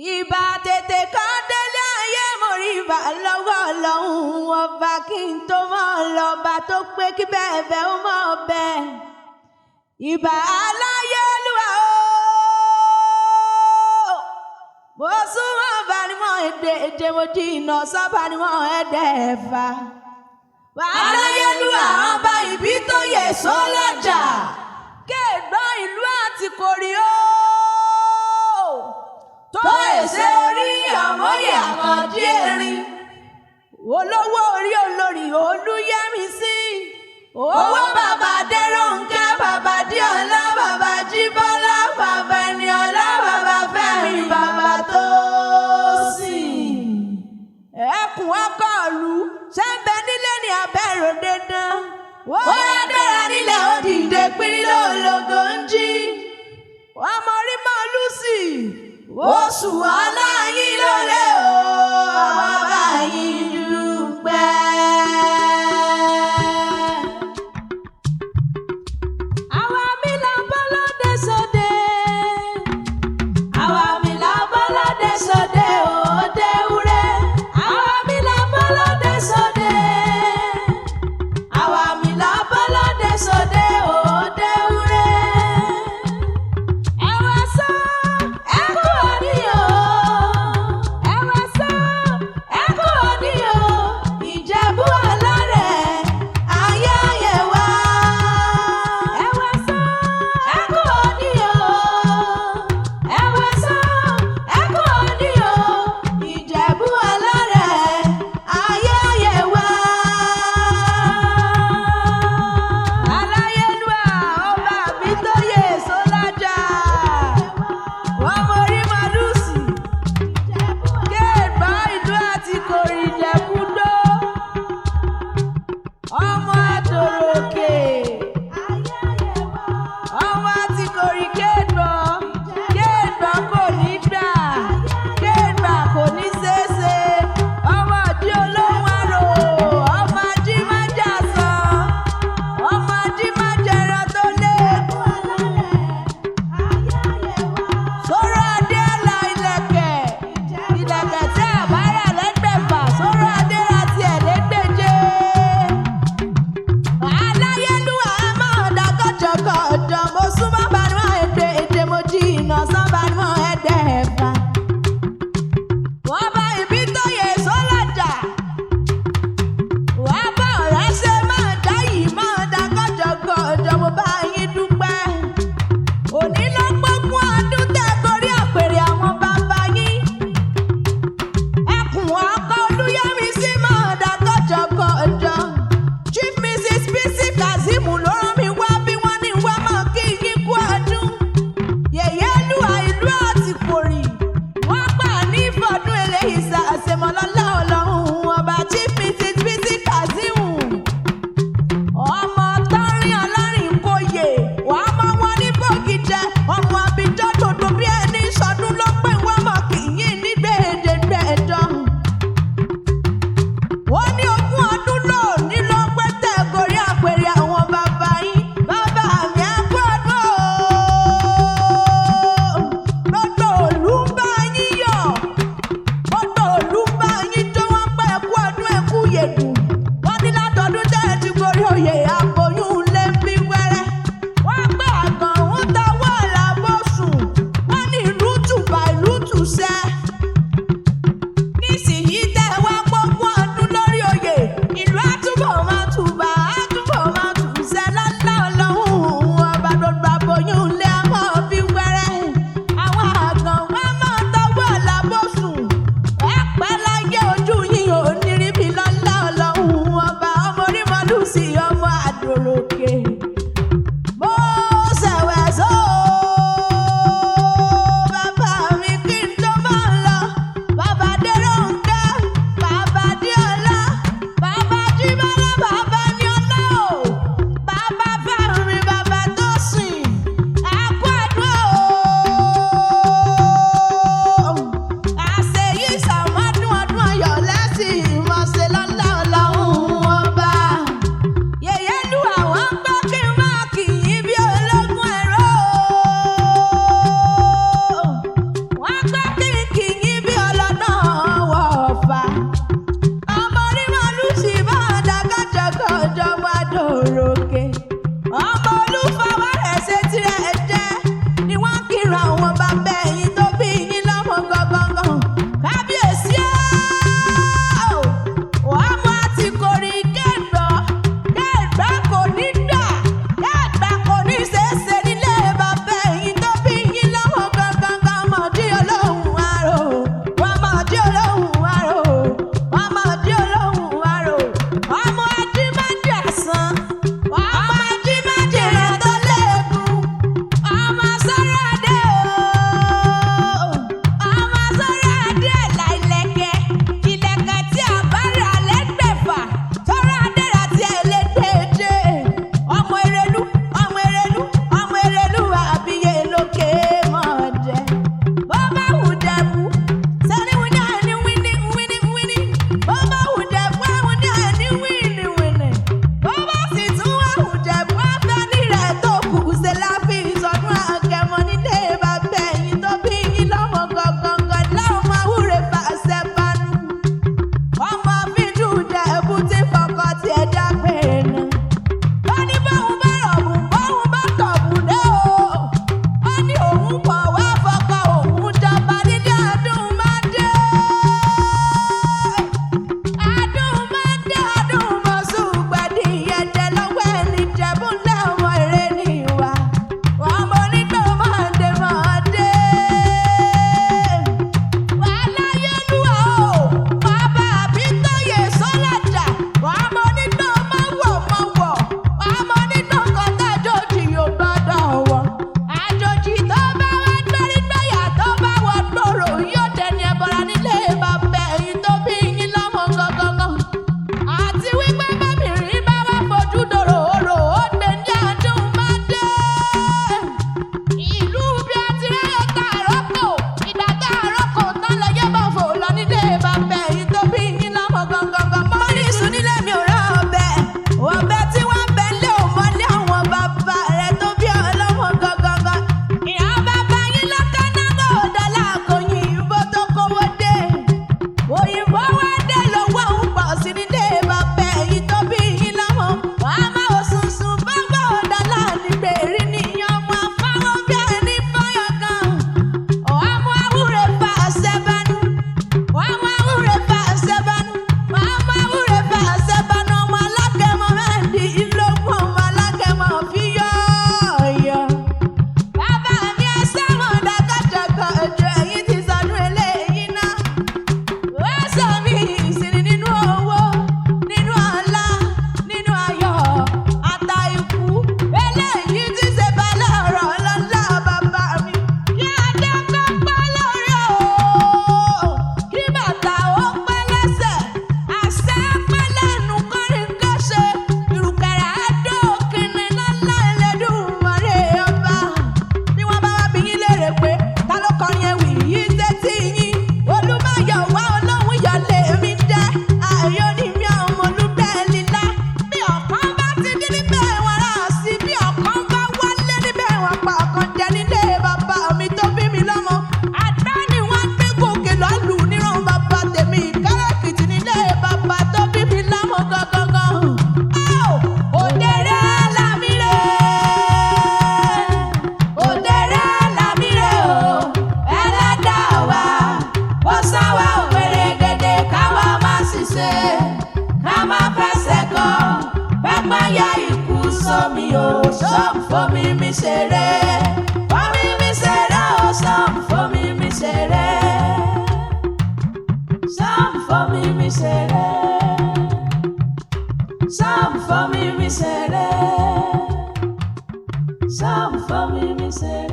Ìbà tètè kan délé ayé mo rí ìbà lọ́wọ́ Ọlọ́run ọba kí n tó mọ̀ lọ́ba tó pé kí bẹ́ẹ̀ bẹ́ẹ̀ ó mọ̀ bẹ́ẹ̀. Ìbà aláyélúwà o. Mo súnmọ́ ọba ni mo èdè mo jìnnà sọ́ba ni mo ẹ̀ẹ́dẹ̀ẹ̀fà. Aláyélúwà ọba ìbí tó yẹ sọ́lọ́jà. Kéègbọ́n ìlú àti kòrí o. Tó èsè orí àmọ́yé àkàndí erin. Olówó orí olórí Olúyẹmísí. Owó bàbá Adérónkẹ́, bàbá Díọ̀lá, bàbá Jíbọ́lá, bàbá Ẹniọlá, bàbá Fẹ́mi, bàbá Tósìn. Ẹkùn ọkọ̀ọ̀lù ṣé ń bẹ nílé ní abẹ́rò dandan. Wọ́n á dára nílẹ̀ ó dìde pírí lóòlógó ń jí. Ọmọ orí mọ́ Lúsì. Oṣù aláyín lóore o, àwọn bá yín dúpẹ́. Àwa mi là bọ́ lóde sóde. Àwa mi là bọ́ lóde sóde òde wúrẹ́. Àwa mi là bọ́ lóde sóde. Àwa mi là bọ́ lóde sóde òde wúrẹ́. Ẹ wá sọ ẹ kú àríyọ̀. máyà ikú sómi o, sọ́ọ̀mù fomi mi ṣeré. Fomi mi ṣeré o, sọ́ọ̀mù fomi mi ṣeré. Sọ́ọ̀mù fomi mi ṣeré. Sọ́ọ̀mù fomi mi ṣeré. Sọ́ọ̀mù fomi mi ṣeré.